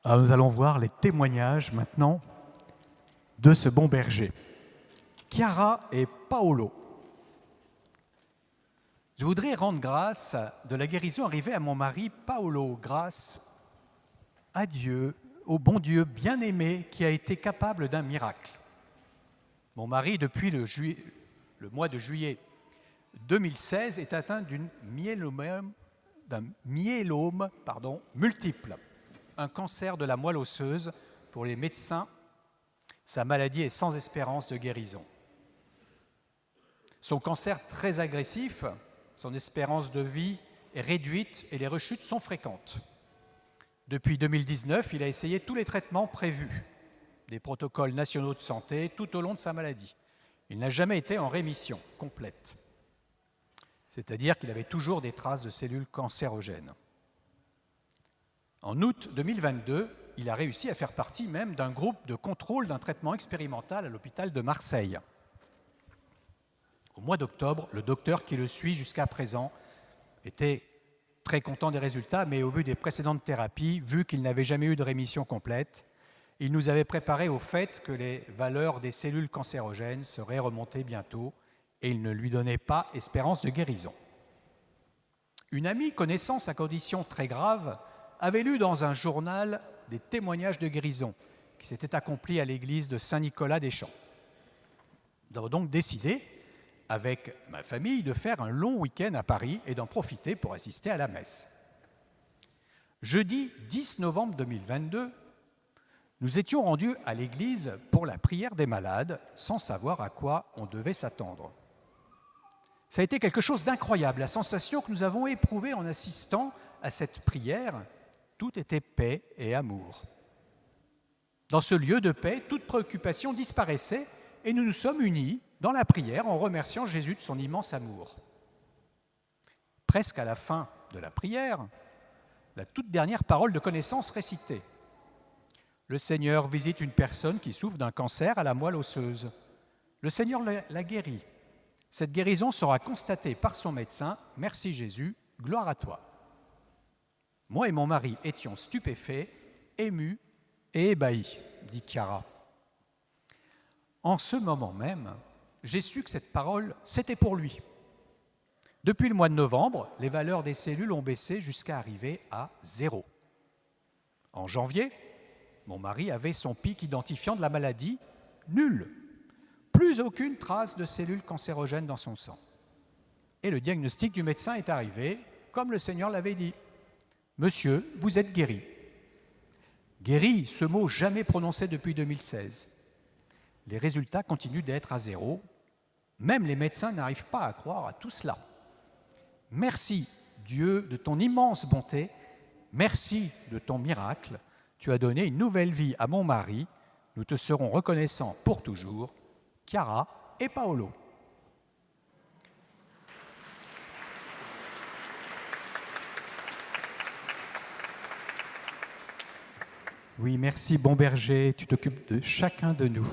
Alors, nous allons voir les témoignages maintenant de ce bon berger. Chiara et Paolo. Je voudrais rendre grâce de la guérison arrivée à mon mari Paolo, grâce à Dieu, au bon Dieu bien-aimé qui a été capable d'un miracle. Mon mari, depuis le mois de juillet 2016, est atteint d'un myélome multiple, un cancer de la moelle osseuse. Pour les médecins, sa maladie est sans espérance de guérison. Son cancer très agressif, son espérance de vie est réduite et les rechutes sont fréquentes. Depuis 2019, il a essayé tous les traitements prévus, des protocoles nationaux de santé tout au long de sa maladie. Il n'a jamais été en rémission complète, c'est-à-dire qu'il avait toujours des traces de cellules cancérogènes. En août 2022, il a réussi à faire partie même d'un groupe de contrôle d'un traitement expérimental à l'hôpital de Marseille. Au mois d'octobre, le docteur qui le suit jusqu'à présent était très content des résultats, mais au vu des précédentes thérapies, vu qu'il n'avait jamais eu de rémission complète, il nous avait préparé au fait que les valeurs des cellules cancérogènes seraient remontées bientôt et il ne lui donnait pas espérance de guérison. Une amie connaissant sa condition très grave avait lu dans un journal des témoignages de guérison qui s'étaient accomplis à l'église de Saint-Nicolas-des-Champs. Nous avons donc décidé, avec ma famille, de faire un long week-end à Paris et d'en profiter pour assister à la messe. Jeudi 10 novembre 2022, nous étions rendus à l'église pour la prière des malades, sans savoir à quoi on devait s'attendre. Ça a été quelque chose d'incroyable, la sensation que nous avons éprouvée en assistant à cette prière, tout était paix et amour. Dans ce lieu de paix, toute préoccupation disparaissait et nous nous sommes unis dans la prière en remerciant Jésus de son immense amour. Presque à la fin de la prière, la toute dernière parole de connaissance récitée. Le Seigneur visite une personne qui souffre d'un cancer à la moelle osseuse. Le Seigneur la guérit. Cette guérison sera constatée par son médecin. Merci Jésus, gloire à toi. Moi et mon mari étions stupéfaits, émus et ébahis, dit Chiara. En ce moment même, j'ai su que cette parole, c'était pour lui. Depuis le mois de novembre, les valeurs des cellules ont baissé jusqu'à arriver à 0. En janvier, mon mari avait son pic identifiant de la maladie nul. Plus aucune trace de cellules cancérogènes dans son sang. Et le diagnostic du médecin est arrivé, comme le Seigneur l'avait dit. Monsieur, vous êtes guéri. Guéri, ce mot jamais prononcé depuis 2016. Les résultats continuent d'être à 0. Même les médecins n'arrivent pas à croire à tout cela. Merci, Dieu, de ton immense bonté. Merci de ton miracle. Tu as donné une nouvelle vie à mon mari. Nous te serons reconnaissants pour toujours. Chiara et Paolo. Oui, merci, bon berger. Tu t'occupes de chacun de nous.